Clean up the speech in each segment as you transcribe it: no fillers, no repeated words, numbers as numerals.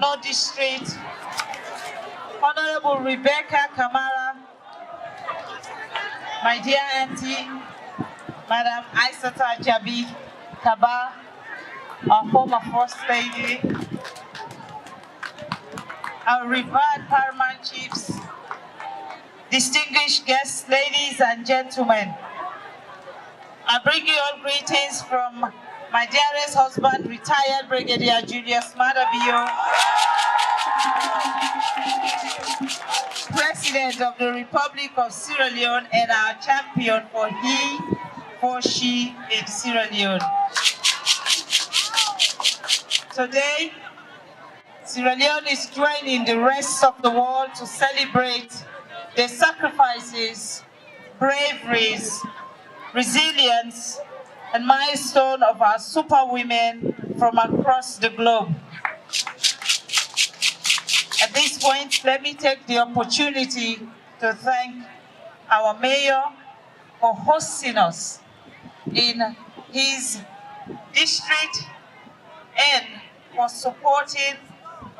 Borno District, Honorable Rebecca Kamara, my dear auntie, Madam Aissata Jabi Kaba, our former First Lady, our revered paramount chiefs, distinguished guests, ladies and gentlemen. I bring you all greetings from my dearest husband, retired Brigadier Julius Maada Bio, President of the Republic of Sierra Leone and our champion for he, for she in Sierra Leone. Today, Sierra Leone is joining the rest of the world to celebrate the sacrifices, braveries, resilience, and milestone of our superwomen from across the globe. At this point, let me take the opportunity to thank our mayor for hosting us in his district and for supporting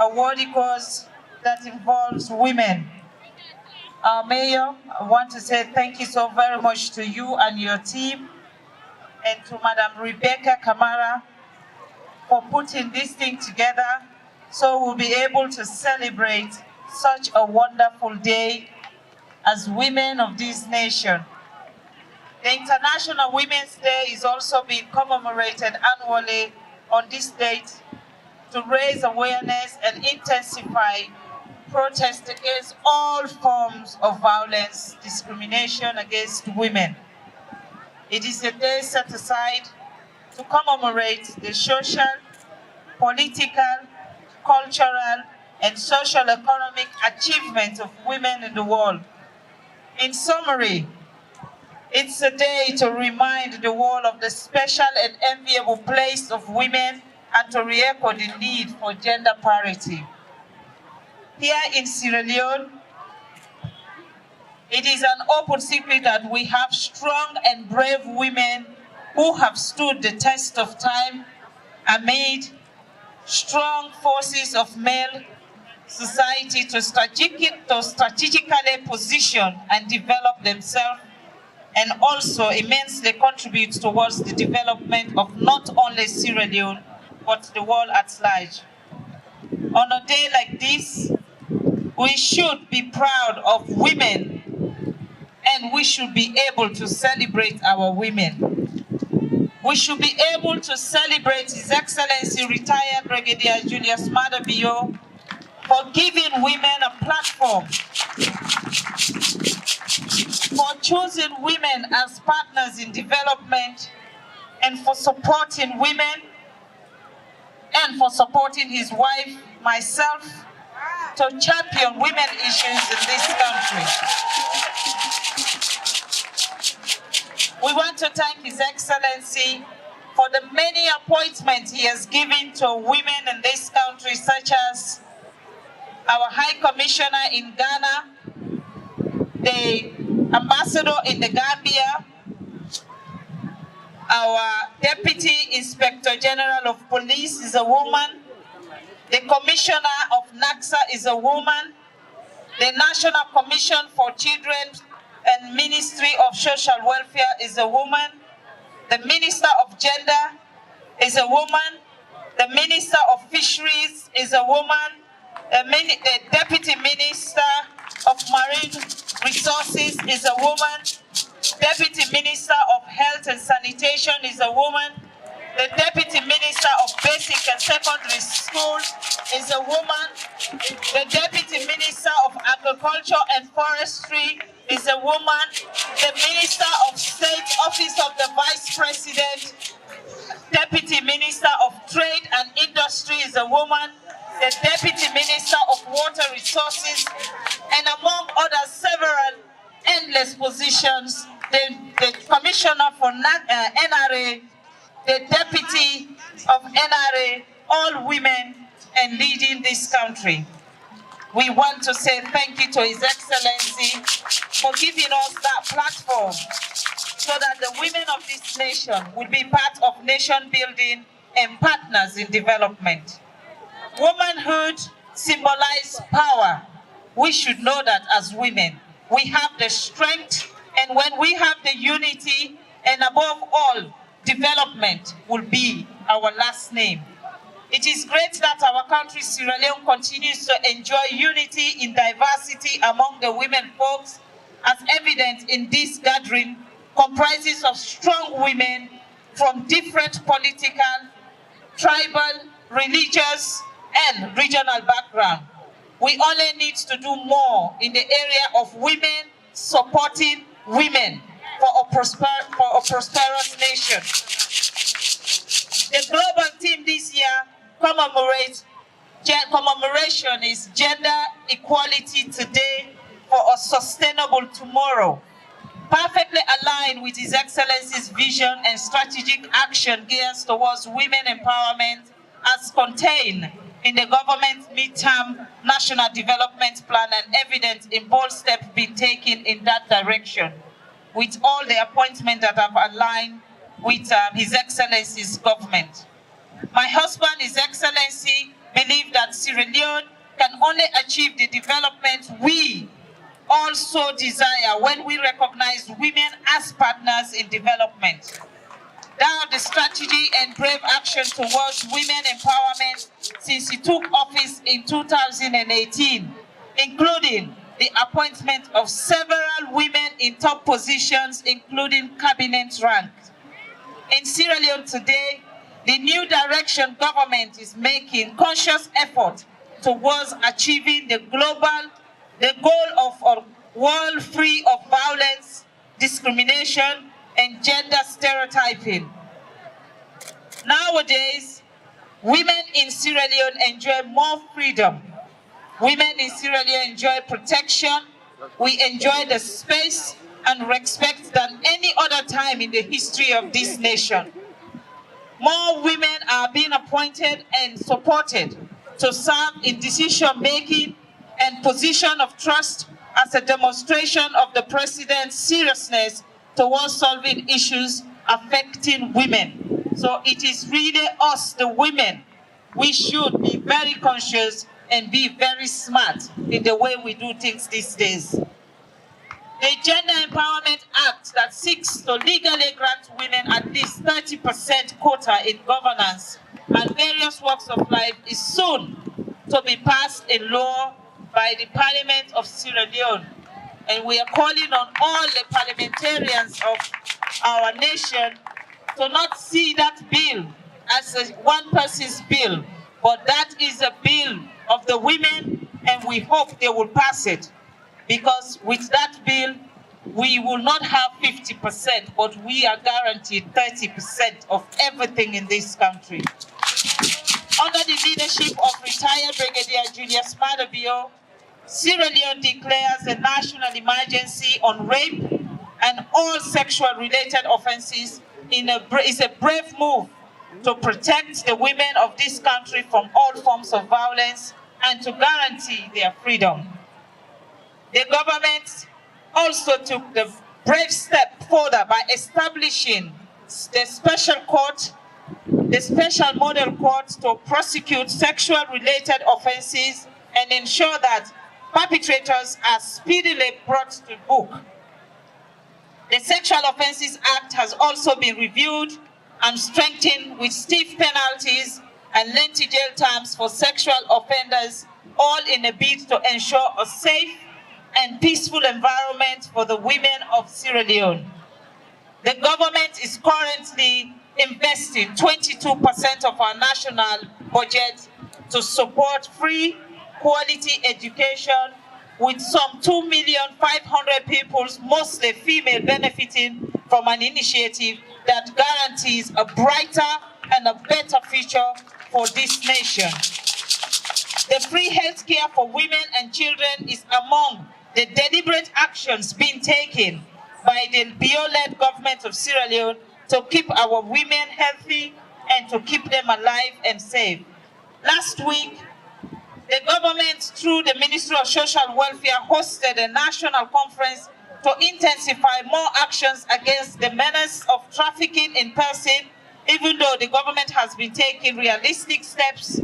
a worthy cause that involves women. Our mayor, I want to say thank you so very much to you and your team, and to Madam Rebecca Kamara for putting this thing together so we'll be able to celebrate such a wonderful day as women of this nation. The International Women's Day is also being commemorated annually on this date to raise awareness and intensify protest against all forms of violence, discrimination against women. It is a day set aside to commemorate the social, political, cultural, and social-economic achievements of women in the world. In summary, it's a day to remind the world of the special and enviable place of women and to re-echo the need for gender parity. Here in Sierra Leone, it is an open secret that we have strong and brave women who have stood the test of time amid strong forces of male society to strategically position and develop themselves, and also immensely contribute towards the development of not only Sierra Leone, but the world at large. On a day like this, we should be proud of women, and we should be able to celebrate our women. We should be able to celebrate His Excellency retired Brigadier Julius Maada Bio for giving women a platform, for choosing women as partners in development, and for supporting women, and for supporting his wife, myself, to champion women issues in this country. We want to thank His Excellency for the many appointments he has given to women in this country, such as our High Commissioner in Ghana, the Ambassador in the Gambia, our Deputy Inspector General of Police is a woman, the Commissioner of NACSA is a woman, the National Commission for Children and Ministry of Social Welfare is a woman, the Minister of Gender is a woman, the Minister of Fisheries is a woman, the Deputy Minister of Marine Resources is a woman, Deputy Minister of Health and Sanitation is a woman, the Deputy Minister of Basic and Secondary School is a woman, the Deputy Minister of Agriculture and Forestry is a woman, the Minister of State Office of the Vice President, Deputy Minister of Trade and Industry is a woman, the Deputy Minister of Water Resources, and among others, several endless positions, the Commissioner for NRA, the Deputy of NRA, all women and leading this country. We want to say thank you to His Excellency for giving us that platform so that the women of this nation will be part of nation building and partners in development. Womanhood symbolize power. We should know that as women, we have the strength, and when we have the unity, and above all, development will be our last name. It is great that our country, Sierra Leone, continues to enjoy unity in diversity among the women folks, as evident in this gathering, comprises of strong women from different political, tribal, religious, and regional background. We only need to do more in the area of women supporting women for a prosperous nation. The global theme this year commemoration is Gender Equality Today for a Sustainable Tomorrow, perfectly aligned with His Excellency's vision and strategic action geared towards women empowerment as contained in the government's midterm national development plan, and evident in bold steps being taken in that direction, with all the appointments that have aligned with His Excellency's government. My husband, His Excellency, believes that Sierra Leone can only achieve the development we also desire when we recognize women as partners in development. That the strategy and brave action towards women empowerment since he took office in 2018, including the appointment of several women in top positions, including cabinet rank. In Sierra Leone today, the new direction government is making conscious effort towards achieving the goal of a world free of violence, discrimination, and gender stereotyping. Nowadays, women in Sierra Leone enjoy more freedom. Women in Sierra Leone enjoy protection. We enjoy the space and respect than any other time in the history of this nation. More women are being appointed and supported to serve in decision-making and position of trust as a demonstration of the President's seriousness towards solving issues affecting women. So it is really us, the women, we should be very conscious and be very smart in the way we do things these days. The Gender Empowerment Act that seeks to legally grant women at least 30% quota in governance and various walks of life is soon to be passed in law by the Parliament of Sierra Leone. And we are calling on all the parliamentarians of our nation to not see that bill as a one person's bill, but that is a bill of the women, and we hope they will pass it. Because with that bill, we will not have 50%, but we are guaranteed 30% of everything in this country. Under the leadership of retired Brigadier Julius Maada Bio, Sierra Leone declares a national emergency on rape and all sexual-related offenses is a brave move to protect the women of this country from all forms of violence and to guarantee their freedom. The government also took the brave step further by establishing the special court, the special model court to prosecute sexual-related offenses and ensure that perpetrators are speedily brought to book. The Sexual Offences Act has also been reviewed and strengthened with stiff penalties and lengthy jail terms for sexual offenders, all in a bid to ensure a safe and peaceful environment for the women of Sierra Leone. The government is currently investing 22% of our national budget to support free, quality education, with some 2,500,000 people, mostly female, benefiting from an initiative that guarantees a brighter and a better future for this nation. The free health care for women and children is among the deliberate actions being taken by the Bio-led government of Sierra Leone to keep our women healthy and to keep them alive and safe. Last week, the government, through the Ministry of Social Welfare, hosted a national conference to intensify more actions against the menace of trafficking in person, even though the government has been taking realistic steps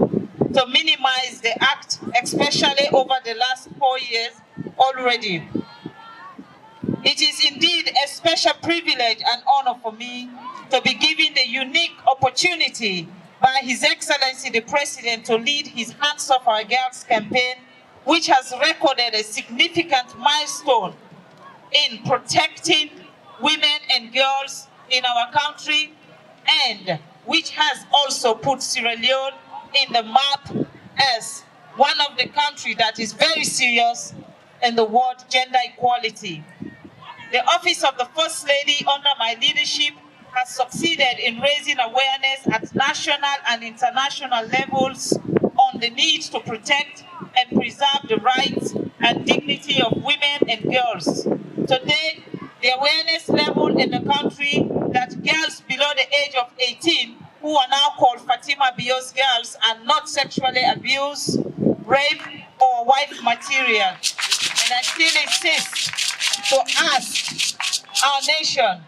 to minimize the act, especially over the last 4 years already. It is indeed a special privilege and honor for me to be given the unique opportunity by His Excellency the President to lead his Hands Off Our Girls campaign, which has recorded a significant milestone in protecting women and girls in our country, and which has also put Sierra Leone in the map as one of the countries that is very serious in the word gender equality. The Office of the First Lady under my leadership has succeeded in raising awareness at national and international levels on the need to protect and preserve the rights and dignity of women and girls. Today, the awareness level in the country that girls below the age of 18, who are now called FATIMA BIOS girls, are not sexually abused, raped, or wife material. And I still insist to ask our nation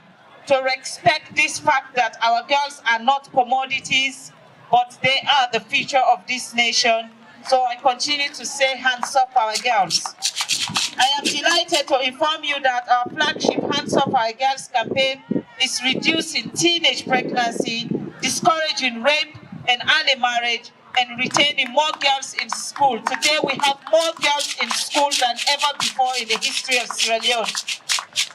to respect this fact that our girls are not commodities, but they are the future of this nation. So I continue to say, hands up our girls. I am delighted to inform you that our flagship Hands Up Our Girls campaign is reducing teenage pregnancy, discouraging rape and early marriage, and retaining more girls in school. Today we have more girls in school than ever before in the history of Sierra Leone.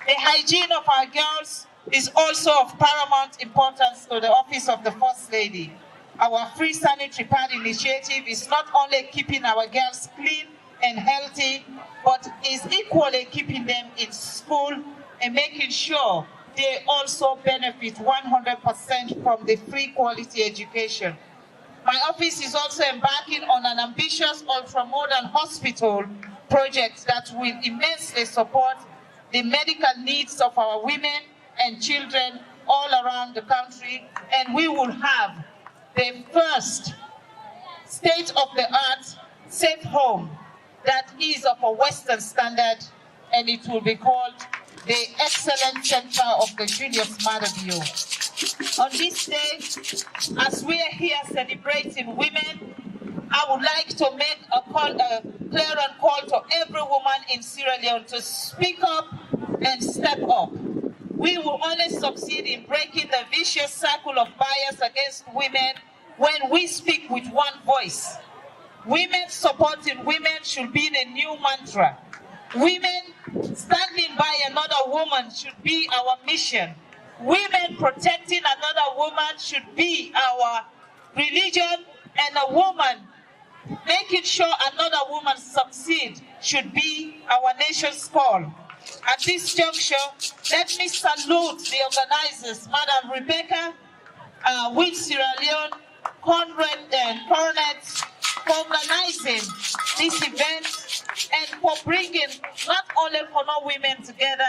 The hygiene of our girls is also of paramount importance to the Office of the First Lady. Our Free Sanitary Pad initiative is not only keeping our girls clean and healthy, but is equally keeping them in school and making sure they also benefit 100% from the free quality education. My office is also embarking on an ambitious ultra-modern hospital project that will immensely support the medical needs of our women and children all around the country, and we will have the first state-of-the-art safe home that is of a Western standard, and it will be called the Excellent Center of the Julius MAADA Bio. On this day, as we are here celebrating women, I would like to make a clear call to every woman in Sierra Leone to speak up and step up. We will only succeed in breaking the vicious circle of bias against women when we speak with one voice. Women supporting women should be the new mantra. Women standing by another woman should be our mission. Women protecting another woman should be our religion, and a woman making sure another woman succeeds should be our nation's call. At this juncture, let me salute the organizers, Madam Rebecca, with Sierra Leone, Conrad and Coronets, for organizing this event and for bringing not only Kono women together,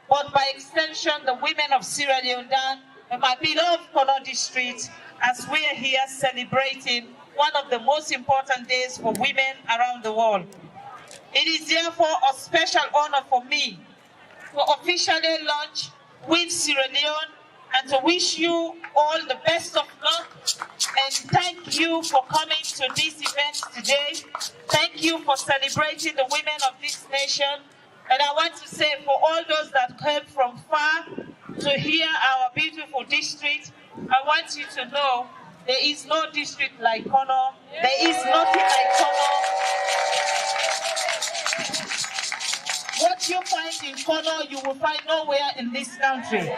but by extension the women of Sierra Leone down in my beloved Kono district, as we are here celebrating one of the most important days for women around the world. It is therefore a special honor for me to officially launch with Sierra Leone and to wish you all the best of luck, and thank you for coming to this event today. Thank you for celebrating the women of this nation. And I want to say, for all those that came from far to hear our beautiful district, I want you to know there is no district like Kono. There is nothing like Kono. What you find in Kono, you will find nowhere in this country.